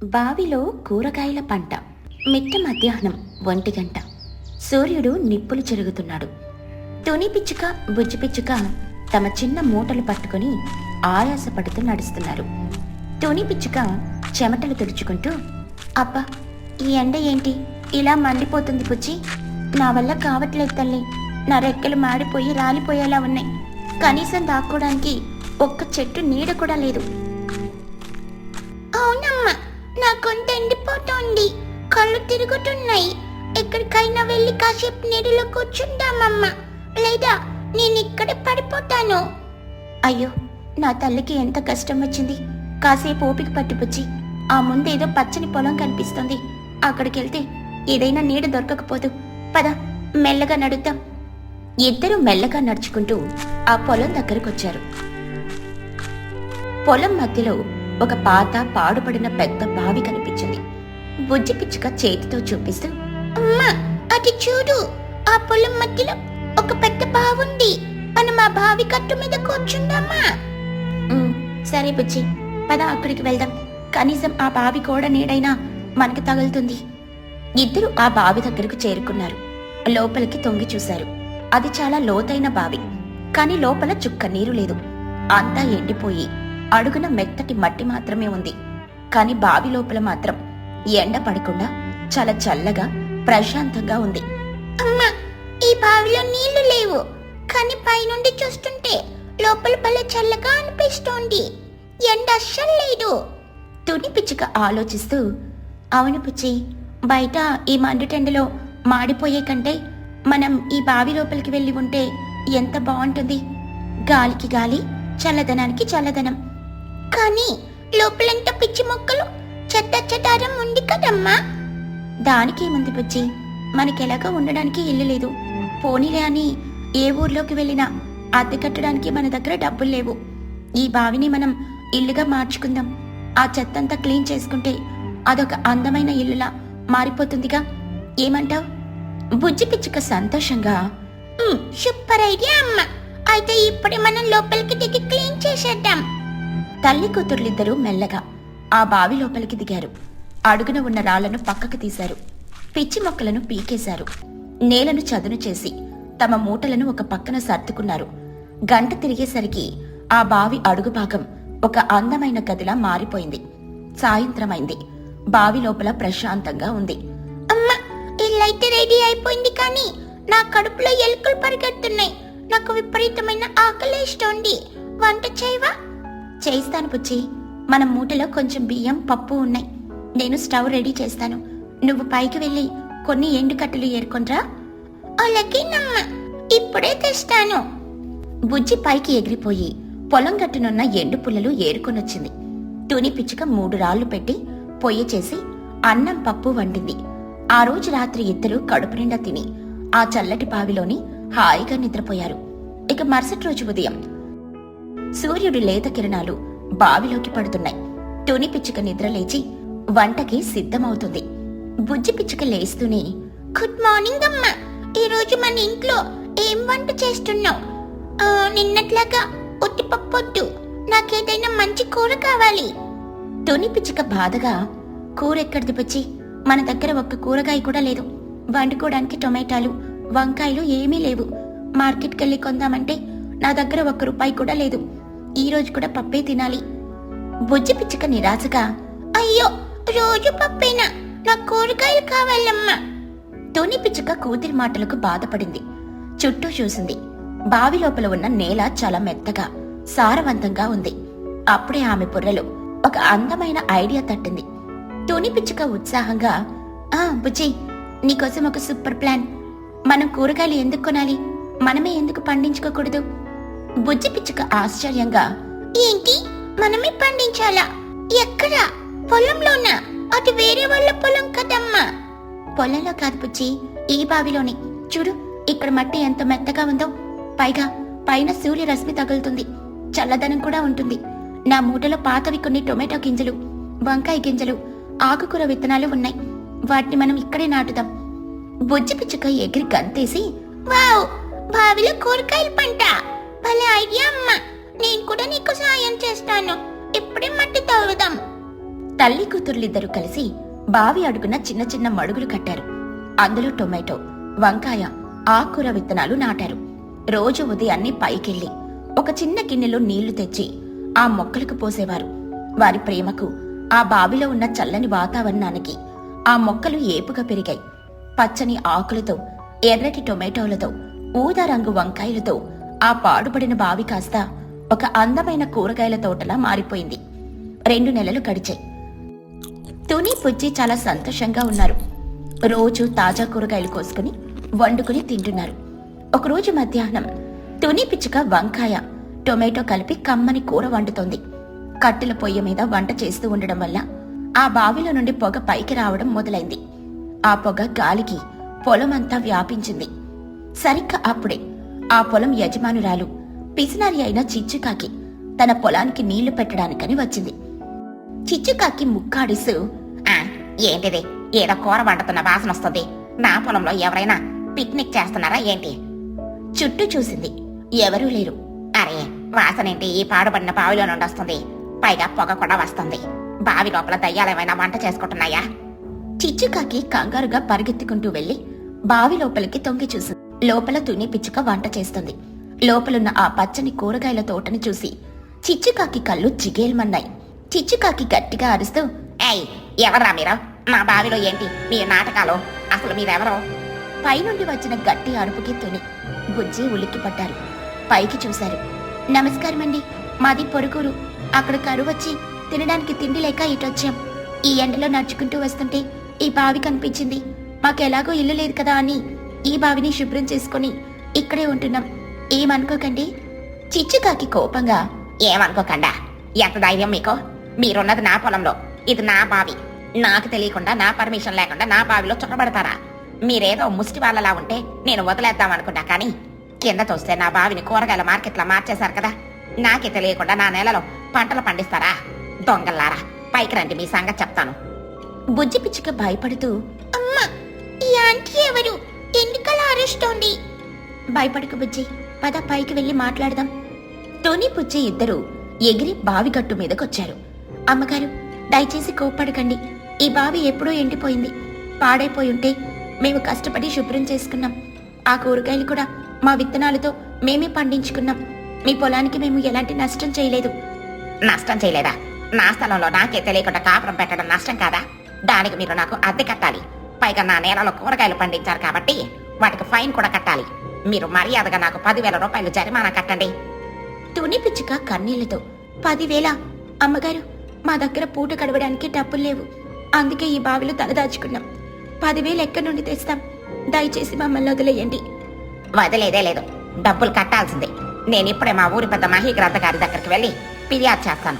బావిలో కూరగాయల పంట. మిట్ట మధ్యాహ్నం 1 గంట. సూర్యుడు నిప్పులు చెరుగుతున్నాడు. తుని పిచ్చుక, బుజ్జి పిచ్చుక తమ చిన్న మూటలు పట్టుకుని ఆయాసపడుతూ నడుస్తున్నారు. తుని పిచ్చుక చెమటలు తుడుచుకుంటూ, అబ్బా, ఈ ఎండ ఏంటి ఇలా మండిపోతుంది బుజ్జి? నా వల్ల కావట్లేదు తల్లి. నా రెక్కలు మాడిపోయి రాలిపోయేలా ఉన్నాయి. కనీసం దాక్కోడానికి ఒక్క చెట్టు నీడ కూడా లేదు. అవునమ్మా, నా గొంతు ఎండిపోతోంది, కళ్ళు తిరుగుతున్నాయి. ఎక్కడికైనా వెళ్ళి కాసేపు నీడలో కూర్చుందామమ్మా, లేదా నేను ఇక్కడ పడిపోతాను. అయ్యో, నా తల్లికి ఎంత కష్టం వచ్చింది. కాసేపు ఓపిక పట్టుపుచ్చి, ఆ ముందేదో పచ్చని పొలం కనిపిస్తుంది, అక్కడికెళ్తే ఏదైనా నీడ దొరకకపోదు. పద, మెల్లగా నడుద్దాం. ఇద్దరూ మెల్లగా నడుచుకుంటూ ఆ పొలం దగ్గరకొచ్చారు. పొలం మధ్యలో ఒక పాత పాడుపడిన పెద్ద బావి కనిపించింది. బుజ్జి పిచ్చుక చేతితో చూపిస్తూ, అమ్మా, అది చూడు, ఆ పొలం మధ్యలో ఒక పెద్ద బావి ఉంది. మనం ఆ బావి కట్టు మీద కూర్చుందామా? సరే బుజ్జి, పద అక్కడికి వెళ్దాం. కనీసం ఆ బావి కూడా నీడైనా మనకి తగులుతుంది. ఇద్దరు ఆ బావి దగ్గరకు చేరుకున్నారు. లోపలికి తొంగి చూశారు. అది చాలా లోతైన బావి, కాని లోపల చుక్క నీరు లేదు. అంతా ఎండిపోయి అడుగున మెత్తటి మట్టి మాత్రమే ఉంది. కాని బావి లోపల మాత్రం ఎండ పడకుండా చాలా చల్లగా ప్రశాంతంగా ఉంది. అమ్మా, ఈ బావిలో నీళ్లు లేవు, కాని పైనుండి చూస్తుంటే లోపల భలే చల్లగా అనిపిస్తోంది. ఎండ అస్సలు లేదు. తుని పిచ్చుక ఆలోచిస్తూ, అవును పుచ్చి, బయట ఈ మండుటెండలో మాడిపోయే కంటే మనం ఈ బావి లోపలికి వెళ్ళి ఉంటే ఎంత బాగుంటుంది. గాలికి గాలి, చల్లదనానికి చల్లదనం. కానీ లోపలంతా పిచ్చి మొక్కలు, చెత్త చెదారం ఉంది కదమ్మా. దానికేముంది బుజ్జి, మనకెలాగా ఉండడానికి ఇల్లు లేదు. పోనీలే అని ఏ ఊర్లోకి వెళ్ళినా అద్దె కట్టడానికి మన దగ్గర డబ్బులు లేవు. ఈ బావిని మనం ఇల్లుగా మార్చుకుందాం. ఆ చెత్తంతా క్లీన్ చేసుకుంటే అదొక అందమైన ఇల్లులా మారిపోతుందిగా. ఏమంటావ్? బుజ్జి పిచ్చుక సంతోషంగా, సూపర్ ఐడియా అమ్మా. అయితే ఇప్పుడే మనం లోపలికి దిగి క్లీన్ చేసేద్దాం. తల్లి కూతుర్లిద్దరూ మెల్లగా ఆ బావి లోపలికి దిగారు. అడుగున ఉన్న రాళ్లను పక్కకు తీశారు. పిచ్చి మొక్కలను పీకేశారు. నేలను చదును చేసి తమ మూటలను ఒక పక్కన సర్దుకున్నారు. గంట తిరిగేసరికి ఆ బావి అడుగు భాగం ఒక అందమైన గదిలా మారిపోయింది. సాయంత్రమైంది. బావి లోపల ప్రశాంతంగా ఉంది. అమ్మా, ఇల్లైతే రెడీ అయిపోయింది, కానీ నా కడుపులో ఎలుకలు పరిగెడుతున్నాయి. నాకు విపరీతమైన ఆకలేస్తోంది. వంట చేయవా? చేస్తాను పుచ్చి. మన మూటలో కొంచెం బియ్యం, పప్పు ఉన్నాయి. నేను స్టవ్ రెడీ చేస్తాను. నువ్వు పైకి వెళ్ళి కొన్ని ఎండు కట్టెలు ఏరుకొండ్రా. అలాగేనమ్మా, ఇప్పుడే తెస్తాను. బుజ్జి పైకి ఎగిరిపోయి పొలం గట్టునున్న ఎండు పుల్లలు ఏరుకొనొచ్చింది. తుని పిచ్చుక 3 రాళ్లు పెట్టి పొయ్యి చేసి అన్నం, పప్పు వండింది. ఆ రోజు రాత్రి ఇద్దరు కడుపు నిండా తిని ఆ చల్లటి బావిలోని హాయిగా నిద్రపోయారు. ఇక మరుసటి రోజు ఉదయం సూర్యుడి లేత కిరణాలు బావిలోకి పడుతున్నాయి. తుని పిచ్చుక నిద్ర లేచి వంటకి సిద్ధమవుతుంది. బుజ్జి పిచ్చుక లేస్తూనే, గుడ్ మార్నింగ్ అమ్మా. ఈ రోజు మన ఇంట్లో ఏం వంట చేస్తున్నావు? నిన్నట్లాగా ఉట్టిపప్పొద్దు, నాకేదైనా మంచి కూర కావాలి. తుని పిచ్చుక బాధగా, కూరెక్కడిది బుజ్జి? మన దగ్గర ఒక్క కూరగాయ కూడా లేదు. వండుకోవడానికి టొమాటాలు, వంకాయలు ఏమీ లేవు. మార్కెట్కెళ్ళి కొందామంటే నా దగ్గర ₹1 కూడా లేదు. ఈ రోజు కూడా పప్పే తినాలి. బుజ్జి పిచ్చుక నిరాశగా, అయ్యో, రోజు పప్పేనా? నాకు కూరగాయలు కావాలమ్మా. తుని పిచ్చుక కూతురి మాటలకు బాధపడింది. చుట్టూ చూసింది. బావి లోపల ఉన్న నేల చాలా మెత్తగా, సారవంతంగా ఉంది. అప్పుడే ఆమె బుర్రలో ఒక అందమైన ఐడియా తట్టింది. తుని పిచ్చుక ఉత్సాహంగా, బుజ్జి, నీకోసం ఒక సూపర్ ప్లాన్. మనం కూరగాయలు ఎందుకు కొనాలి? మనమే ఎందుకు పండించుకోకూడదు? బుజ్జి పిచ్చుక ఆశ్చర్యంగా, ఏంటి, మనమే పండించాలా? ఎక్కడా? పొలంలోనా? అది వేరే వాళ్ళ పొలం కదమ్మా. పొలంలో కాదు బుజ్జి, ఈ బావిలోని. చూడు, ఇక్కడ మట్టి ఎంత మెత్తగా ఉందో. పైగా పైన సూర్యరశ్మి తగులుతుంది, చల్లదనం కూడా ఉంటుంది. నా మూటలో పాతవి కొన్ని టొమాటో గింజలు, వంకాయ గింజలు, ఆకుకూర విత్తనాలు ఉన్నాయి. వాటిని మనం ఇక్కడే నాటుదాం. బుజ్జి పిచ్చుక ఎగిరి గంతేసి, వావ్, బావిలో కూరగాయల పంట, భలే ఐడియా అమ్మా. నేను కూడా నీకు సాయం చేస్తాను. ఇప్పుడే మట్టి తవ్వుదాం. తల్లి కూతుర్లిద్దరూ కలిసి బావి అడుగున చిన్న చిన్న మడుగులు కట్టారు. అందులో టొమాటో, వంకాయ, ఆకుకూర విత్తనాలు నాటారు. రోజు ఉదయాన్నే పైకెళ్లి ఒక చిన్న గిన్నెలో నీళ్లు తెచ్చి ఆ మొక్కలకు పోసేవారు. వారి ప్రేమకు, ఆ బావిలో ఉన్న చల్లని వాతావరణానికి ఆ మొక్కలు ఏపుగా పెరిగాయి. పచ్చని ఆకులతో, ఎర్రటి టొమాటోలతో, ఊదా రంగు వంకాయలతో ఆ పాడుపడిన బావి కాస్త ఒక అందమైన కూరగాయల తోటలా మారిపోయింది. 2 నెలలు గడిచాయి. తుని, పుచ్చి చాలా సంతోషంగా ఉన్నారు. రోజు తాజా కూరగాయలు కోసుకుని వండుకుని తింటున్నారు. ఒకరోజు మధ్యాహ్నం తుని పిచ్చుక వంకాయ, టొమాటో కలిపి కమ్మని కూర వండుతోంది. కట్టెల పొయ్యి మీద వంట చేస్తూ ఉండడం వల్ల ఆ బావిలో నుండి పొగ పైకి రావడం మొదలైంది. ఆ పొగ గాలికి పొలమంతా వ్యాపించింది. సరిగ్గా అప్పుడే ఆ పొలం యజమానురాలు పిసినారి అయిన చిచ్చుకాకి తన పొలానికి నీళ్లు పెట్టడానికని వచ్చింది. చిచ్చుకాకి ముక్కాడిస్తూ, ఏంటిది, ఏదో కూర వండుతున్న వాసన వస్తుంది. నా పొలంలో ఎవరైనా పిక్నిక్ చేస్తున్నారా ఏంటి? చుట్టూ చూసింది. ఎవరూ లేరు. అరే, వాసనేంటి ఈ పాడుపడిన బావిలో నుండి వస్తుంది? పైగా పొగ కూడా వస్తుంది. బావి లోపల దయ్యాలేమైనా వంట చేసుకుంటున్నాయా? చిచ్చుకాకి కంగారుగా పరిగెత్తుకుంటూ వెళ్లి బావి లోపలికి తొంగి చూసింది. లోపల తుని పిచ్చుక వంట చేస్తుంది. లోపలున్న ఆ పచ్చని కూరగాయల తోటని చూసి చిచ్చుకాకి కళ్ళు జిగేల్మన్నాయి. చిచ్చుకాకి గట్టిగా అరుస్తూ, ఏయ్, ఎవరా మీరు? మా బావిలో ఏంటి మీ నాటకాలు? అసలు మీరెవరో? పైనుండి వచ్చిన గట్టి అరుపుకి తుని, బుజ్జి ఉలిక్కిపడ్డారు. పైకి చూశారు. నమస్కారమండి, మాది పొరుగురు. అక్కడ కరువు వచ్చి తినడానికి తిండి లేక ఇటొచ్చాం. ఈ ఎండలో నడుచుకుంటూ వస్తుంటే ఈ బావి కనిపించింది. మాకెలాగో ఇల్లు లేదు కదా అని ఈ బావిని శుభ్రం చేసుకుని ఇక్కడే ఉంటున్నాం. ఏమనుకోకండి. చిచ్చుకాకి కోపంగా, ఏమనుకోకండా? ఎంత ధైర్యం మీకు? మీరున్నది నా పొలంలో, ఇది నా బావి. నాకు తెలియకుండా, నా పర్మిషన్ లేకుండా నా బావిలో చుట్టబడతారా? మీరేదో ముష్టి వాళ్ళలా ఉంటే నేను వదిలేద్దామనుకున్నా, కానీ కింద చూస్తే నా బావిని కూరగాయల మార్కెట్లా మార్చేశారు కదా. నాకే తెలియకుండా నా నేలలో పంటలు పండిస్తారా? దొంగల్లారా, పైకి రండి, మీ సంగతి చెప్తాను. బుజ్జి పిచ్చుక భయపడుతూ, అమ్మా, ఈ ఆంటీ ఎవరు? ఎందుకలా అరుస్తోంది? భయపడకు బుజ్జి, పద పైకి వెళ్లి మాట్లాడదాం. టోనీ, పుచ్చి ఇద్దరు ఎగిరి బావి గట్టు మీదకొచ్చారు. అమ్మగారు, దయచేసి కోప్పడకండి. ఈ బావి ఎప్పుడూ ఎండిపోయింది. పాడైపోయి ఉంటే మేము కష్టపడి శుభ్రం చేసుకున్నాం. ఆ కూరగాయలు కూడా మా విత్తనాలతో మేమే పండించుకున్నాం. మీ పొలానికి మేము ఎలాంటి నష్టం చేయలేదు. నష్టం చేయలేదా? నా స్థలంలో నాకే తెలియకుండా కాపురం పెట్టడం నష్టం కాదా? దానికి మీరు నాకు అద్దె కట్టాలి. పైగా నా నేలలో కూరగాయలు పండించారు కాబట్టి వాటికి ఫైన్ కూడా కట్టాలి. మీరు మర్యాదగా నాకు 10,000 రూపాయలు జరిమానా కట్టండి. తుని పిచ్చుక కన్నీళ్లతో, 10,000? అమ్మగారు, మా దగ్గర పూట గడవడానికి డబ్బులు లేవు. అందుకే ఈ బావిలో తలదాచుకున్నాం. 10,000 ఎక్కడి నుండి తెస్తాం? దయచేసి మమ్మల్ని వదిలేయండి. వదిలేదే లేదు, డబ్బులు కట్టాల్సిందే. నేనిప్పుడే మా ఊరి పెద్ద మహీగ్రద్ద గారి దగ్గరికి వెళ్ళి ఫిర్యాదు చేస్తాను.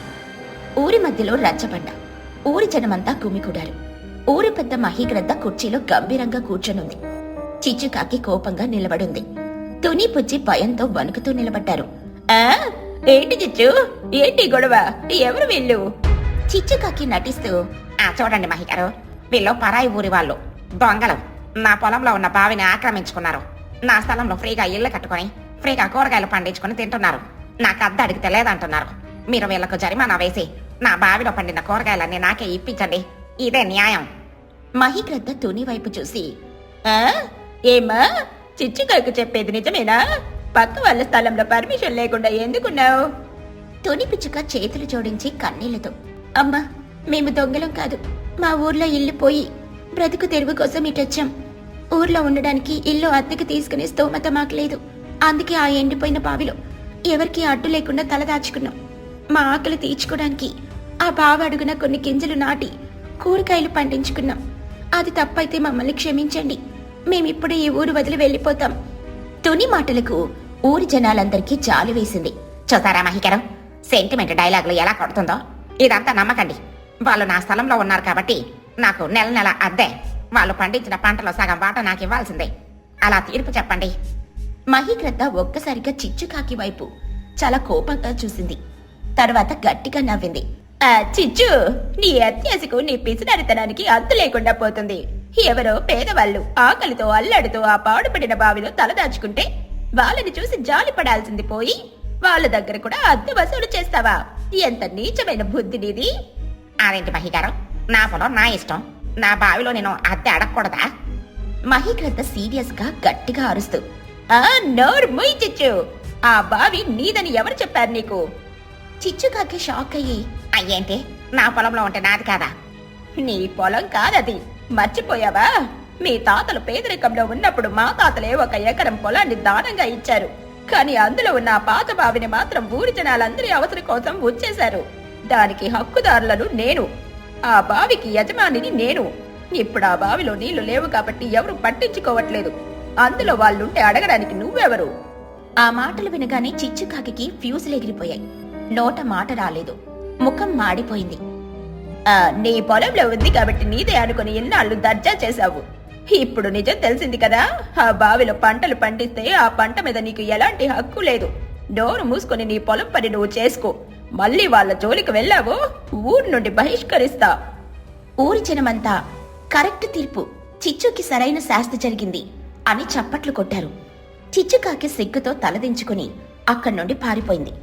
ఊరి మధ్యలో రచ్చబండ. ఊరి జనమంతా గుమికూడారు. ఊరి పెద్ద మహీగ్రద్ద కుర్చీలో గంభీరంగా కూర్చొనుంది. చిచ్చుకాకి కోపంగా నిలబడింది. తుని, పుచ్చి భయంతో వణుకుతూ నిలబడ్డారు. ఏంటి చిచ్చు, ఏంటి గొడవ? ఎవరు వీళ్ళు? చిచ్చుకాకి నటిస్తూ, చూడండి మహిగారు, వీళ్ళు పరాయి ఊరి వాళ్ళు, దొంగలు. నా పొలంలో ఉన్న బావిని ఆక్రమించుకున్నారు. నా స్థలంలో ఫ్రీగా ఇళ్లు కట్టుకుని ఫ్రీగా కూరగాయలు పండించుకుని తింటున్నారు. నాకు అద్దె అడిగితే లేదంటున్నారు. మీరు వీళ్లకు జరిమానా వేసి నా బావిలో పండిన కూరగాయలన్నీ నాకే ఇప్పించండి. ఇదే న్యాయం. మహిగ్రద్ద తుని వైపు చూసి, ఏమా, చిచ్చుకాకు చెప్పేది నిజమేనా? పక్క వాళ్ళ స్థలంలో పర్మిషన్ లేకుండా ఎందుకున్నావు? తుని పిచ్చుక చేతులు జోడించి కన్నీళ్లతో, అమ్మా, మేము దొంగలం కాదు. మా ఊర్లో ఇల్లు పోయి బ్రతుకు తెరువు కోసం ఇటొచ్చాం. ఊర్లో ఉండడానికి ఇల్లు అద్దెకి తీసుకునే స్తోమత మాకు లేదు. అందుకే ఆ ఎండిపోయిన బావిలో ఎవరికి అడ్డు లేకుండా తలదాచుకున్నాం. మా ఆకలి తీర్చుకోవడానికి ఆ బావి అడుగున కొన్ని గింజలు నాటి కూరగాయలు పండించుకున్నాం. అది తప్పైతే మమ్మల్ని క్షమించండి. మేమిప్పుడే ఈ ఊరు వదిలి వెళ్ళిపోతాం. తుని మాటలకు ఊరి జనాలందరికీ జాలి వేసింది. చూసారా మహికరం, సెంటిమెంట్ డైలాగులు ఎలా కొడుతుందో? ఇదంతా నమ్మకండి. వాళ్ళు నా స్థలంలో ఉన్నారు కాబట్టి నాకు నెల నెల అద్దె, వాళ్ళు పండించిన పంటలో సగం వాటా నాకు ఇవ్వాల్సిందే. అలా తీర్పు చెప్పండి. మహీగ్రద్ద ఒక్కసారిగా చిచ్చుకాకి వైపు చాలా కోపంగా చూసింది. తర్వాత గట్టిగా నవ్వింది. చిచ్చు, నీ అత్యాశకు, నీ పిసినారితనానికి అంతు లేకుండా పోతుంది. ఎవరో పేదవాళ్ళు ఆకలితో అల్లాడుతూ ఆ పాడుపడిన బావిలో తలదాచుకుంటే వాళ్ళని చూసి జాలి పడాల్సింది పోయి వాళ్ళ దగ్గర కూడా అద్దె వసూలు చేస్తావా? ఎంత నీచమైన బుద్ధి నీది! అదేంటి మహిగారం, నా పొలం నా ఇష్టం. నా బావిలో నేను అద్దె అడగకూడదా? మహీగ్రద్ద సీరియస్ గా గట్టిగా అరుస్తూ, నోరు ముయ్ చిచ్చు, ఆ బావి నీదని ఎవరు చెప్పారు నీకు? చిచ్చుకాకి షాక్ అయ్యి, అయ్యేంటి, నా పొలంలో ఉంటే నాది కాదా? నీ పొలం కాదది, మర్చిపోయావా? మీ తాతలు పేదరికంలో ఉన్నప్పుడు మా తాతలే 1 ఎకరం పొలాన్ని దానంగా ఇచ్చారు. కానీ అందులో ఉన్న ఆ పాత బావిని మాత్రం ఊరి జనాలందరి అవసరం కోసం ఉంచేశారు. దానికి హక్కుదారులను నేను, ఆ బావికి యజమానిని నేను. ఇప్పుడు ఆ బావిలో నీళ్లు లేవు కాబట్టి ఎవరు పట్టించుకోవట్లేదు. అందులో వాళ్ళుంటే అడగడానికి నువ్వెవరు? ఆ మాటలు వినగానే చిచ్చుకాకి ఫ్యూజులు ఎగిరిపోయాయి. నోట మాట రాలేదు, ముఖం మాడిపోయింది. నీ పొలంలో ఉంది కాబట్టి నీదే అనుకుని ఇన్నాళ్ళు దర్జా చేశావు. ఇప్పుడు నిజం తెలిసింది కదా, ఆ బావిలో పంటలు పండిస్తే ఆ పంట మీద నీకు ఎలాంటి హక్కు లేదు. డోరు మూసుకొని నీ పొలం పని నువ్వు చేసుకో. మళ్ళీ వాళ్ళ జోలికి వెళ్ళావో ఊరి నుండి బహిష్కరిస్తా. ఊరి జనమంతా కరెక్ట్ తీర్పు, చిచ్చుకి సరైన శాస్తి జరిగింది అని చప్పట్లు కొట్టారు. చిచ్చుకాకి సిగ్గుతో తలదించుకుని అక్కడి నుండి పారిపోయింది.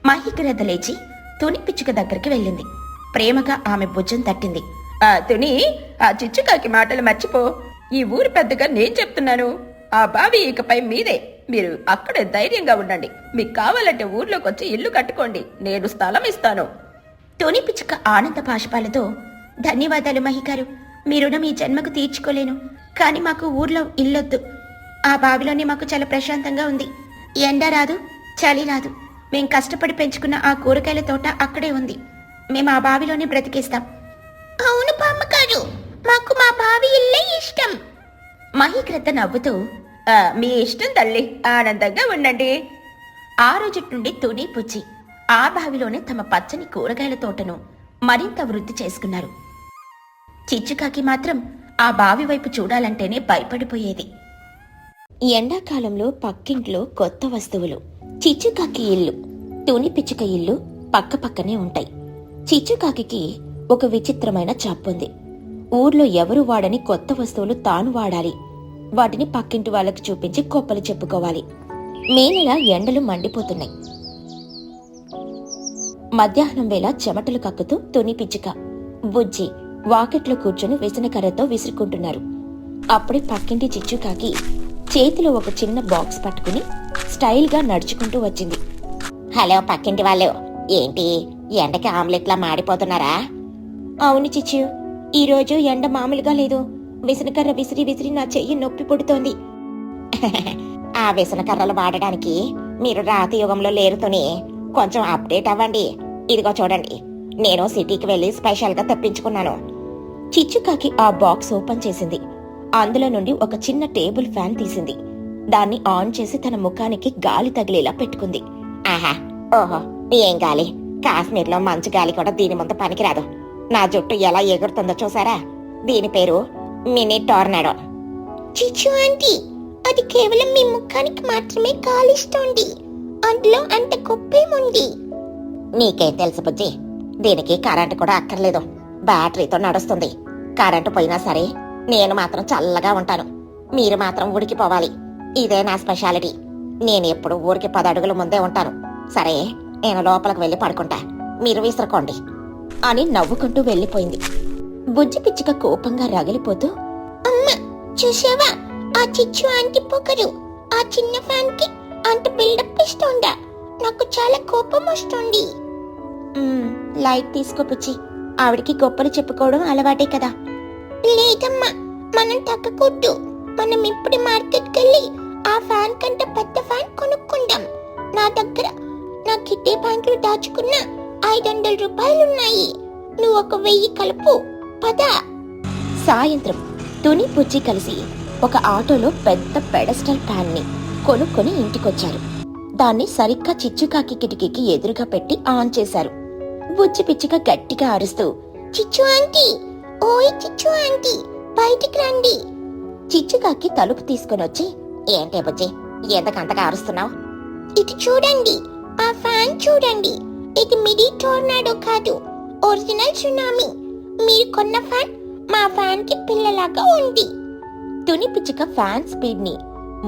మహిగ్రద్ద లేచి తుని పిచ్చుక దగ్గరికి వెళ్ళింది. ప్రేమగా ఆమె భుజం తట్టింది. తుని, ఆ చిచ్చుకాకి మాటలు మర్చిపో. ఈ ఊరి పెద్దగా నేను చెప్తున్నాను. ఆ బావి ఇకపై మీదే. మీరు అక్కడే ధైర్యంగా ఉండండి. మీకు కావాలంటే ఊర్లోకి వచ్చి ఇల్లు కట్టుకోండి, నేను స్థలం ఇస్తాను. తుని పిచ్చుక ఆనంద బాష్పాలతో, ధన్యవాదాలు మహిగారు, మీ రుణం ఈ జన్మకు తీర్చుకోలేను. కాని మాకు ఊర్లో ఇల్లొద్దు. ఆ బావిలోనే మాకు చాలా ప్రశాంతంగా ఉంది. ఎండ రాదు, చలి రాదు. మేం కష్టపడి పెంచుకున్న ఆ కూరగాయల తోట అక్కడే ఉంది. మేము ఆ బావిలోనే బ్రతికేస్తాం. అవును బామ్మగారు, మాకు మా బావి ఇల్లే ఇష్టం. మహీగ్రద్ద నవ్వుతూ, మీ ఇష్టం తల్లి, ఆనందంగా ఉండండి. ఆ రోజు నుండి తుని పుచ్చి ఆ బావిలోనే తమ పచ్చని కూరగాయల తోటను మరింత వృద్ధి చేసుకున్నారు. చిచ్చుకాకి మాత్రం ఆ బావి వైపు చూడాలంటేనే భయపడిపోయేది. ఎండాకాలంలో పక్కింట్లో కొత్త వస్తువులు. చిచ్చుకాకి ఇల్లు, తుని పిచ్చుక ఇల్లు పక్కపక్కనే ఉంటాయి. చిచ్చుకాకి ఒక విచిత్రమైన చాప్పుంది. ఊర్లో ఎవరు వాడని కొత్త వస్తువులు తాను వాడాలి. వాటిని పక్కింటి వాళ్ళకి చూపించి గొప్పలు చెప్పుకోవాలి. మే నెల ఎండలు మండిపోతున్నాయి. మధ్యాహ్నం వేళ చెమటలు కక్కుతూ తుని పిచ్చుక, బుజ్జి వాకెట్లో కూర్చొని విసనకర్రతో విసురుకుంటున్నారు. అప్పుడే పక్కింటి చిచ్చుకాకి చేతిలో ఒక చిన్న బాక్స్ పట్టుకుని స్టైల్గా నడుచుకుంటూ వచ్చింది. హలో పక్కింటి వాళ్ళు, ఏంటి ఎండకి ఆమ్లెట్లా మాడిపోతున్నారా? అవును చిచ్చు, ఈరోజు ఎండ మామూలుగా లేదు. విసనకర్ర విసిరి విసిరి నా చెయ్యి నొప్పి పుడుతోంది. ఆ విసనకర్రలు వాడడానికి మీరు రాతి యుగంలో లేరుతోని కొంచెం అప్డేట్ అవ్వండి. ఇదిగో చూడండి, నేను సిటీకి వెళ్లి స్పెషల్గా తెప్పించుకున్నాను. చిచ్చుకాకి ఆ బాక్స్ ఓపెన్ చేసింది. అందులో నుండి ఒక చిన్న టేబుల్ ఫ్యాన్ తీసింది. దాన్ని ఆన్ చేసి తన ముఖానికి గాలి తగిలేలా పెట్టుకుంది. ఆహా, ఓహో, ఏం గాలి! కాశ్మీర్లో మంచు గాలి కూడా దీని ముందు పనికిరాదు. నా జుట్టు ఎలా ఎగురుతుందో చూసారా? దీని పేరు మినీ టోర్నాడో. చిచ్చు ఆంటీ, అది కేవలం మీ ముఖానికి మాత్రమే గాలిస్తోంది. అందులో అంత గొప్పేముంది? నీకేం తెలుసు బుజ్జి, దీనికి కరెంటు కూడా అక్కర్లేదు. బ్యాటరీతో నడుస్తుంది. కరెంటు పోయినా సరే నేను మాత్రం చల్లగా ఉంటాను. మీరు మాత్రం ఉడికిపోవాలి. ఇదే నా స్పెషాలిటీ. నేను ఎప్పుడు ఊరికి 10 అడుగుల ముందే ఉంటాను. సరే, నేను లోపలికి వెళ్లి పడుకుంటా, మీరు విసురుకోండి అని నవ్వుకుంటూ వెళ్లిపోయింది. బుజ్జి పిచ్చుక కోపంగా రగిలిపోతూ, అమ్మా చూసావా, ఆ చిచ్చు ఆంటీ పొగరు ఆ చిన్న ఫ్యాన్ కి అంత బిల్డప్ ఇస్తుందా? నాకు చాలా కోపం వస్తుంది. లైట్ తీసుకో పుచ్చి, ఆవిడికి గొప్పలు చెప్పుకోవడం అలవాటే కదా. లేదమ్మా, మనం తగ్గకూడదు. మనం ఇప్పుడు మార్కెట్కి వెళ్ళి ఆ ఫ్యాన్ కంటే పెద్ద ఫ్యాన్ కొనుక్కుందాం. నా దగ్గర నా కిడ్నీ బ్యాంకులు దాచుకున్న 500 రూపాయలున్నాయి. నువ్వు ఒక 1000 కలుపు, పద. సాయంత్రం తుని పుచ్చి కలిసి ఒక ఆటోలో పెద్ద పెడస్టల్ ఫ్యాన్ ని కొనుక్కొని ఇంటికొచ్చారు. దాన్ని సరిగ్గా చిచ్చుకాకి కిటికీకి ఎదురుగా పెట్టి ఆన్ చేశారు. బుజ్జి పిచ్చుక గట్టిగా అరుస్తూ, చిచ్చు ఆంటీ, ఓయ్ చిచ్చు ఆంటీ, బయటికి రండి. చిచ్చుకాకి తలుపు తీసుకునొచ్చి, ఏంటే బుజ్జి, ఎందుకంతగా అరుస్తున్నావు? ఇటు చూడండి, ఆ ఫ్యాన్ చూడండి. ఇది మినీ టోర్నాడో కాదు, ఒరిజినల్ సునామీ. మీరు కొన్న ఫ్యాన్ మా ఫ్యాన్ కి పిల్లలాగా ఉంది. తుని పిచ్చుక ఫ్యాన్ స్పీడ్ ని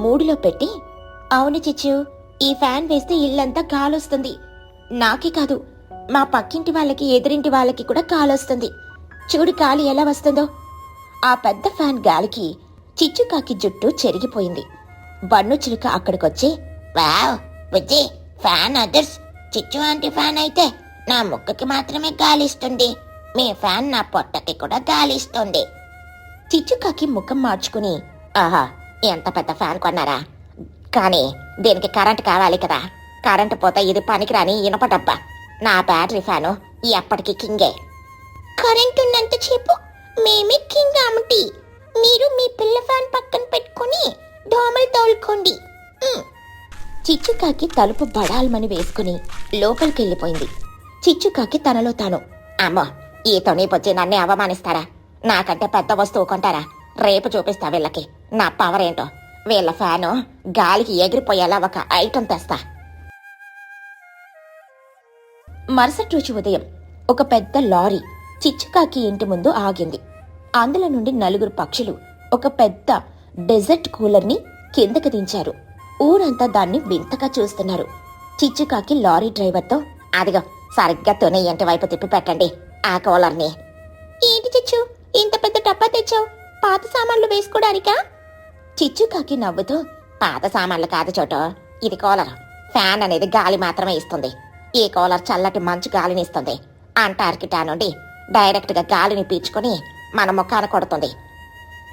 3లో పెట్టి, అవును చిచ్చు, ఈ ఫ్యాన్ వేస్తే ఇల్లంతా గాలొస్తుంది. నాకే కాదు, మా పక్కింటి వాళ్ళకి ఎదురింటి వాళ్ళకి కూడా గాలొస్తుంది. చూడు గాలి ఎలా వస్తుందో. ఆ పెద్ద ఫ్యాన్ గాలికి చిచ్చుకాకి జుట్టు చెరిగిపోయింది. బన్ను చిలుక అక్కడికొచ్చి, వావ్ బుజ్జి, ఫ్యాన్ అదర్స్. చిచ్చు ఆంటీ ఫ్యాన్ అయితే నా ముక్కుకి మాత్రమే గాలిస్తుంది. మీ ఫ్యాన్ నా పొట్టకి కూడా గాలిస్తుంది. చిచ్చుకాకి ముఖం మార్చుకుని, ఆహా, ఎంత పెద్ద ఫ్యాన్ కొన్నారా? కానీ దీనికి కరెంట్ కావాలి కదా. కరెంటు పోతే ఇది పనికిరాని ఇనుప డబ్బా. నా బ్యాటరీ ఫ్యాను ఎప్పటికీ కింగే. కరెంట్ ఉన్నంతసేపు మేమే కింగ్ ఆమటి. మీరు మీ పిల్ల ఫ్యాన్ పక్కన పెట్టుకుని దోమలు తోలుకోండి. చిచ్చుకాకి తలుపు బడాల్మని వేసుకుని లోపలికెళ్ళిపోయింది. చిచ్చుకాకి తనలో తాను, అమ్మో, ఈతోనే వచ్చి నన్నే అవమానిస్తారా? నాకంటే పెద్ద వస్తువు కొంటారా? రేపు చూపిస్తా వీళ్ళకి నా పవర్ ఏంటో. వీళ్ళ ఫ్యాను గాలికి ఎగిరిపోయేలా ఒక ఐటెం తెస్తా. మరుసటి రోజు ఉదయం ఒక పెద్ద లారీ చిచ్చుకాకి ఇంటి ముందు ఆగింది. అందులో నుండి 4 పక్షులు ఒక పెద్ద డెజర్ట్ కూలర్ని కిందకి దించారు. ఊరంతా దాన్ని వింతగా చూస్తున్నారు. చిచ్చుకాకి లారీ డ్రైవర్తో, అదిగో సరిగ్గా తొని ఇంటి వైపు తిప్పి పెట్టండి ఆ కూలర్ని. ఏంటి చిచ్చు, ఇంత పెద్ద డబ్బా తెచ్చావు? పాత సామాన్లు వేసుకోవడానికా? చిచ్చుకాకి నవ్వుతూ, పాత సామాన్లు కాదు చోటు, ఇది కూలర్. ఫ్యాన్ అనేది గాలి మాత్రమే ఇస్తుంది. ఈ కూలర్ చల్లటి మంచు గాలిని ఇస్తుంది. అంటార్కిటా నుండి డైరెక్ట్ గా గాలిని పీల్చుకొని మన ముఖాన కొడుతుంది.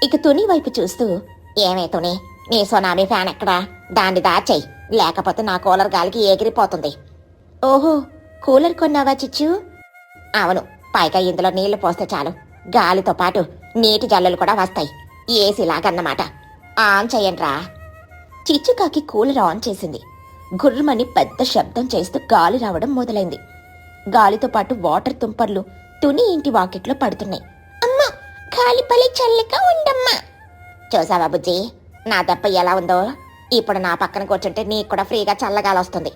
ఇక తుని వైపు చూస్తూ, ఏమే తుని, నీ సునామీ ఫ్యాన్ ఎక్కడా? దాన్ని దాచేయి, లేకపోతే నా కూలర్ గాలికి ఎగిరిపోతుంది. ఓహో, కూలర్ కొన్నావా చిచ్చు? అవును, పైగా ఇందులో నీళ్లు పోస్తే చాలు గాలితో పాటు నీటి జల్లులు కూడా వస్తాయి. ఏసీలాగన్నమాట. ఆన్ చెయ్యండ్రా. చిచ్చుకాకి కూలర్ ఆన్ చేసింది. గుర్రమని పెద్ద శబ్దం చేస్తూ గాలి రావడం మొదలైంది. గాలితో పాటు వాటర్ తుంపర్లు తుని ఇంటి వాకిట్లో పడుతున్నాయి. అమ్మా, గాలి పలి చల్లగా ఉండమ్మా. చూసావా బుజ్జి, నా దెబ్బ ఎలా ఉందో? ఇప్పుడు నా పక్కన కూర్చుంటే నీకు కూడా ఫ్రీగా చల్లగాలి వస్తుంది.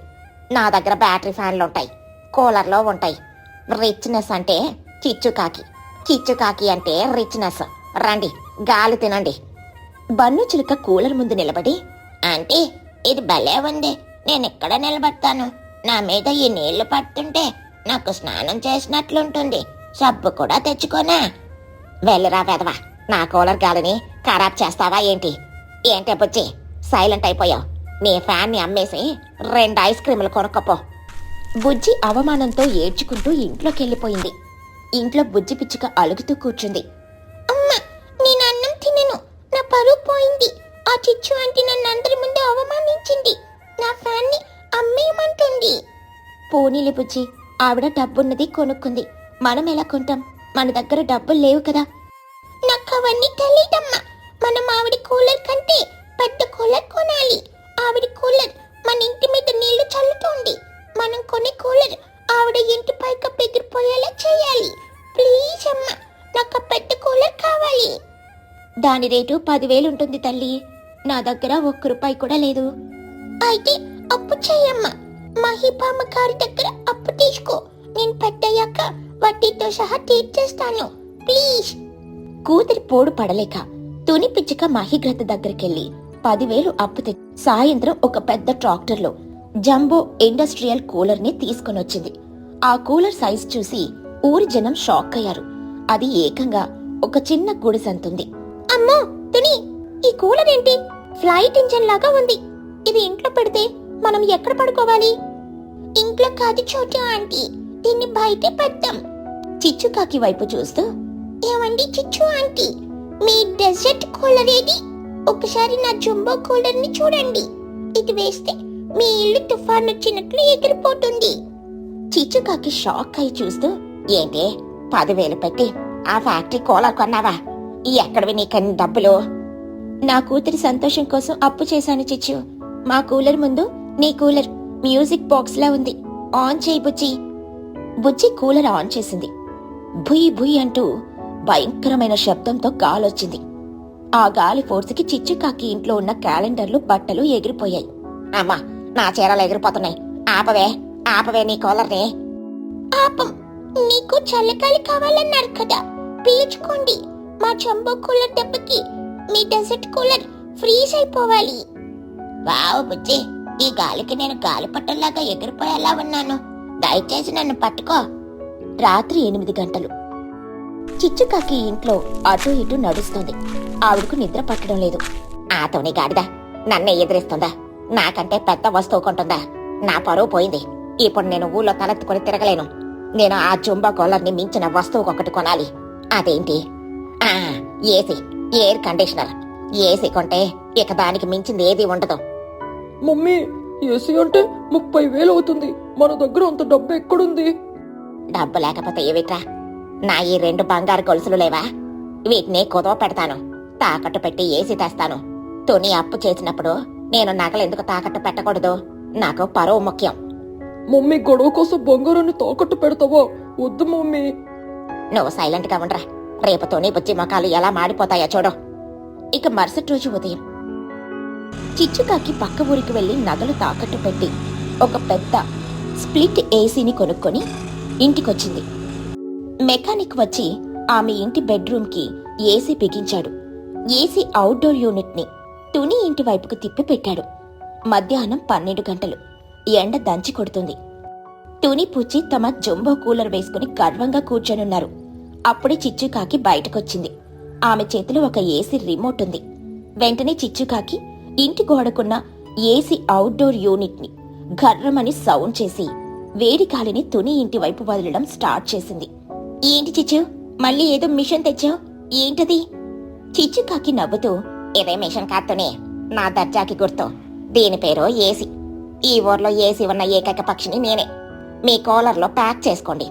నా దగ్గర బ్యాటరీ ఫ్యాన్లు ఉంటాయి, కూలర్లో ఉంటాయి. రిచ్నెస్ అంటే చిచ్చుకాకి, చిచ్చుకాకి అంటే రిచ్నెస్. రండి, గాలి తినండి. బన్ను చిలుక కూలర్ ముందు నిలబడి, ఆంటీ ఇది భలే ఉంది, నేనెక్కడ నిలబడతాను? నా మీద ఈ నీళ్లు పడుతుంటే నాకు స్నానం చేసినట్లుంటుంది. సబ్బు కూడా తెచ్చుకోనా? వెళ్ళరా వెదవా, నా కూలర్ గాలిని ఖరాబ్ చేస్తావా ఏంటి? ఏంటే బుజ్జి, సైలెంట్ అయిపోయావు. నీ ఫ్యాన్ని అమ్మేసి 2 ఐస్ క్రీములు కొనుక్కపో. బుజ్జి అవమానంతో ఏడ్చుకుంటూ ఇంట్లోకెళ్ళిపోయింది. ఇంట్లో బుజ్జి పిచ్చుక అలుగుతూ కూర్చుంది. అమ్మా, నేను అన్నం తినను, నా పరువు పోయింది. ఆ చిచ్చు ఆంటీ నన్ను అందరి ముందు అవమానించింది. నా ఫ్యాన్ని అమ్మేయమంటుంది. పోనీలే బుజ్జి, ఆవిడ డబ్బున్నది కొనుక్కుంది. మనం ఎలా కొంటాం? మన దగ్గర డబ్బులు లేవు కదా. నాకు అవన్నీ తెలియదమ్మా. మనం ఆవిడ కూలర్ కంటే పెద్ద కూలర్ కొనాలి. ఆవిడ కూలర్ మన ఇంటి మీద నీళ్లు చల్లుతోంది. మనం కొనే కూలర్ ఆవిడ ఇంటి పైకి ఎగిరిపోయేలా చేయాలి. ప్లీజ్ అమ్మా, నాకు పెద్ద కూలర్ కావాలి. దాని రేటు 10,000 ఉంటుంది తల్లి. నా దగ్గర 1 రూపాయి కూడా లేదు. అయితే అప్పు చెయ్యమ్మా. మహిపామ గారి దగ్గర అప్పు తీసుకో. నేను పెద్దయ్యాక వడ్డీతో సహా తీర్చేస్తాను. ప్లీజ్. కూతురి పోడు పడలేక తుని పిచ్చుక మహిగ్రత దగ్గరికెళ్ళి 10,000 అప్పు తెచ్చి సాయంత్రం ఒక పెద్ద ట్రాక్టర్లో జంబో ఇండస్ట్రియల్ కూలర్ ని తీసుకొనొచ్చింది. ఆ కూలర్ సైజ్ చూసి ఊరి జనం షాక్ అయ్యారు. అది ఏకంగా ఒక చిన్న గుడిసంతుంది. అమ్మో తుని, ఈ కూలర్ ఏంటి? ఫ్లైట్ ఇంజన్ లాగా ఉంది. ఇది ఇంట్లో పెడితే మనం ఎక్కడ పడుకోవాలి? ఇంట్లో కాదు చోటు ఆంటీ, దీన్ని బయటే పెడతాం. చిచ్చుకాకి వైపు చూస్తూ, ఏమండి చిచ్చు ఆంటీ, మీ డెజర్ట్ కూలర్ ఏది? ఒకసారి నా జంబో కూలర్ ని చూడండి. ఇది వేస్తే మీ ఇల్లు తుఫాన్ వచ్చినట్లు ఎగిరిపోతుంది. చిచ్చుకాకి షాక్ అయి చూస్తూ, ఏంటి 10,000 పెట్టి ఆ ఫ్యాక్టరీ కూలర్ కొన్నావా? ఎక్కడివి నీకన్ని డబ్బులు? నా కూతురి సంతోషం కోసం అప్పు చేశాను చిచ్చు. మా కూలర్ ముందు నీ కూలర్ మ్యూజిక్ బాక్స్ లా ఉంది. ఆన్ చేయి బుజ్జి. బుజ్జి కూలర్ ఆన్ చేసింది. భుయ్ భుయ్ అంటూ భయంకరమైన శబ్దంతో గాలొచ్చింది. ఆ గాలి ఫోర్స్కి చిచ్చుకాకి ఇంట్లో ఉన్న క్యాలెండర్లు, బట్టలు ఎగిరిపోయాయి. అమ్మా, నా చీరలు ఎగిరిపోతున్నాయి. ఆపవే, ఆపవే నీ కూలర్ని. పాపం, నీకు చల్లగాలి కావాలన్నారు కదా, పీల్చుకోండి. మా జంబో కూలర్ దెబ్బకి మీ డెజర్ట్ కూలర్ ఫ్రీజ్ అయిపోవాలి. వావ్ బుజ్జి, ఈ గాలికి నేను గాలిపట్టంలాగా ఎగిరిపోయేలా ఉన్నాను. దయచేసి నన్ను పట్టుకో. రాత్రి 8 గంటలు. చిచ్చుకాకి ఇంట్లో అటూ ఇటూ నడుస్తుంది. ఆవిడకు నిద్ర పట్టడం లేదు. ఆతోని గాడిద నన్నే ఎదిరిస్తుందా? నాకంటే పెద్ద వస్తువు కొంటుందా? నా పరువు పోయింది. ఇప్పుడు నేను ఊళ్ళో తలెత్తుకొని తిరగలేను. నేను ఆ జుంబా కాలర్ని మించిన వస్తువు ఒకటి కొనాలి. అదేంటి? AC, air conditioner. ఏసీ కొంటే ఇక దానికి మించింది ఏది ఉండదు. మమ్మీ, ఏసీ అంటే 30,000 అవుతుంది. మన దగ్గర అంత డబ్బు ఎక్కడుంది? డబ్బు లేకపోతే ఏవిట్రా? నా ఈ 2 బంగారు గొలుసులు లేవా? వీటిని కుదవ పెడతాను. తాకట్టు పెట్టి ఏసీ తెస్తాను. తుని అప్పు చేసినప్పుడు నేను నగలెందుకు తాకట్టు పెట్టకూడదు? నాకు పరువు ముఖ్యం. మమ్మీ, గొడవ కోసం బంగారాన్ని తాకట్టు పెడతావా? వద్దు మమ్మీ. నువ్వు సైలెంట్ గా ఉండరా. రేపు తుని బుజ్జి మొఖాలు ఎలా మాడిపోతాయో చూడు. ఇక మరుసటి రోజు ఉదయం చిచ్చుకాకి పక్క ఊరికి వెళ్లి నగలు తాకట్టు పెట్టి ఒక పెద్ద స్ప్లిట్ ఏసీని కొనుక్కొని ఇంటికొచ్చింది. మెకానిక్ వచ్చి ఆమె ఇంటి బెడ్రూమ్ కి ఏసీ బిగించాడు. ఏసీ అవుట్డోర్ యూనిట్ ని తుని ఇంటి వైపుకు తిప్పి పెట్టాడు. మధ్యాహ్నం 12 గంటలు. ఎండ దంచి కొడుతుంది. తుని పూచి తమ జంబో కూలర్ వేసుకుని గర్వంగా కూర్చొనున్నారు. అప్పుడే చిచ్చుకాకి బయటకొచ్చింది. ఆమె చేతిలో ఒక ఏసీ రిమోట్ ఉంది. వెంటనే చిచ్చుకాకి ఇంటి గోడకున్న ఏసీ అవుట్డోర్ యూనిట్ ని గర్రమని సౌండ్ చేసి వేడి గాలిని తుని ఇంటి వైపు వదలడం స్టార్ట్ చేసింది. ఏంటి చిచ్చు, మళ్ళీ ఏదో మిషన్ తెచ్చావు? ఏంటది? చిచ్చుకాకి నవ్వుతూ, ఇదే మిషన్ కాదునే, నా దర్జాకి గుర్తు. దీని పేరు ఏసీ. ఈ ఊర్లో ఏసీ ఉన్న ఏకైక పక్షిని నేనే. మీ కూలర్లో ప్యాక్ చేసుకోండి.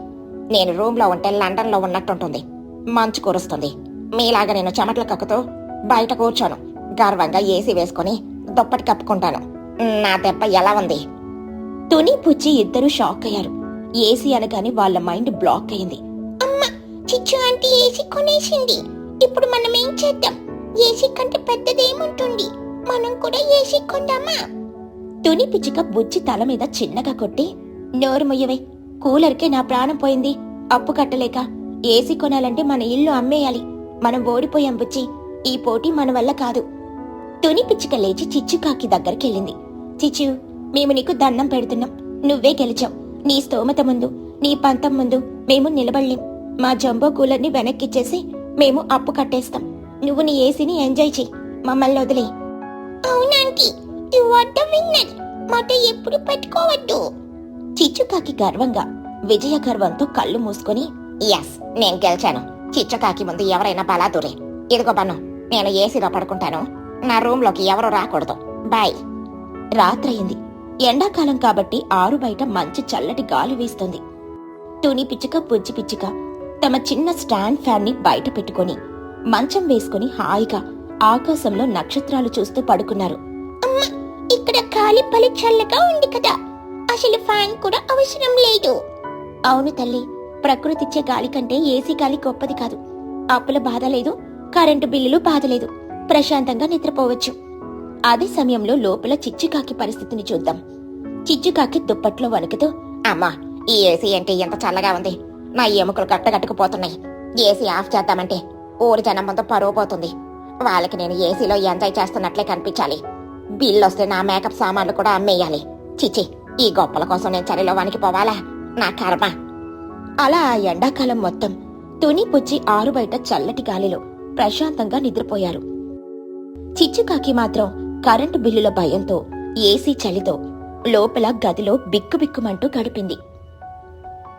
నేను రూమ్లో ఉంటే లండన్లో ఉన్నట్టుంటుంది. మంచు కురుస్తుంది. మీలాగా నేను చెమటలు కక్కుతూ బయట కూర్చోను. గర్వంగా ఏసీ వేసుకుని దుప్పటి కప్పుకుంటాను. నా దెబ్బ ఎలా ఉంది? తుని పుచ్చి ఇద్దరూ షాక్ అయ్యారు. ఏసీ అనగానే వాళ్ళ మైండ్ బ్లాక్ అయింది. అమ్మా, చిచ్చు ఆంటీ ఏసీ కొనేసింది. ఇప్పుడు మనం ఏం చేద్దాం? ఏసీ కంటే పెద్దదేముంటుంది? మనం కూడా ఏసీ కొందామా? తుని పిచ్చుక బుజ్జి తల మీద చిన్నగా కొట్టి, నోరు మొయ్యవే, కూలర్కే నా ప్రాణం పోయింది. అప్పు కట్టలేక ఏసీ కొనాలంటే మన ఇల్లు అమ్మేయాలి. మనం ఓడిపోయాం బుజ్జి. ఈ పోటీ మన వల్ల కాదు. తుని పిచ్చుక లేచి చిచ్చుకాకి దగ్గరికెళ్ళింది. చిచ్చు, మేము నీకు దండం పెడుతున్నాం. నువ్వే గెలిచావు. నీ స్తోమత ముందు, నీ పంతం ముందు మేము నిలబడలేం. మా జంబో కూలర్ని వెనక్కిచ్చేసి మేము అప్పు కట్టేస్తాం. నువ్వు నీ ఏసీని ఎంజాయ్ చెయ్యి. మమ్మల్ని వదిలే. అవునాంటీ, యు ఆర్ ద విన్నర్. మాట ఎప్పుడు పెట్టుకోవద్దు. చిచ్చుకాకి గర్వంగా విజయ గర్వంతో కళ్ళు మూసుకొని, ఎస్, నేను గెలిచాను. చిచ్చుకాకి ముందు ఎవరైనా బలాదురే. ఇదిగో బన్ను, నేను ఏసీలో పడుకుంటాను. నా రూమ్ లోకి ఎవరు రాకూడదు. బాయ్. రాత్రయింది. ఎండాకాలం కాబట్టి ఆరు బయట మంచి చల్లటి గాలి వీస్తుంది. తుని పిచ్చుక, బుజ్జి పిచ్చుక తమ చిన్న స్టాండ్ ఫ్యాన్ ని బయట పెట్టుకుని మంచం వేసుకుని హాయిగా ఆకాశంలో నక్షత్రాలు చూస్తూ పడుకున్నారు. అమ్మా, ఇక్కడ గాలి పలి చల్లగా ఉంది కదా, అసలు ఫ్యాన్ కూడా అవసరం లేదు. అవును తల్లి, ప్రకృతిచ్చే గాలి కంటే ఏసీ గాలి గొప్పది కాదు. అప్పుల బాధ లేదు, కరెంటు బిల్లులు బాధ లేదు. ప్రశాంతంగా నిద్రపోవచ్చు. అదే సమయంలో లోపల చిచ్చుకాకి పరిస్థితిని చూద్దాం. చిచ్చుకాకి దుప్పట్లో వణుకుతూ, అమ్మా, ఈ ఏసీ అంటే ఎంత చల్లగా ఉంది. నా ఎముకలు గట్టగట్టుకుపోతున్నాయి. ఏసీ ఆఫ్ చేద్దామంటే ఊరి జనం ముందు పరువు పోతుంది. వాళ్ళకి నేను ఏసీలో ఎంజాయ్ చేస్తున్నట్లే కనిపించాలి. బిల్లు వస్తే నా మేకప్ సామాన్లు కూడా అమ్మేయాలి. చిచి, ఈ గొప్పల కోసం నేను చలిలో వణికిపోవాలా? నా కర్మ. అలా ఆ ఎండాకాలం మొత్తం తుని పుచ్చి ఆరు బయట చల్లటి గాలిలో ప్రశాంతంగా నిద్రపోయారు. చిచ్చుకాకి మాత్రం కరెంటు బిల్లుల భయంతో, ఏసీ చలితో లోపల గదిలో బిక్కుబిక్కుమంటూ గడిపింది.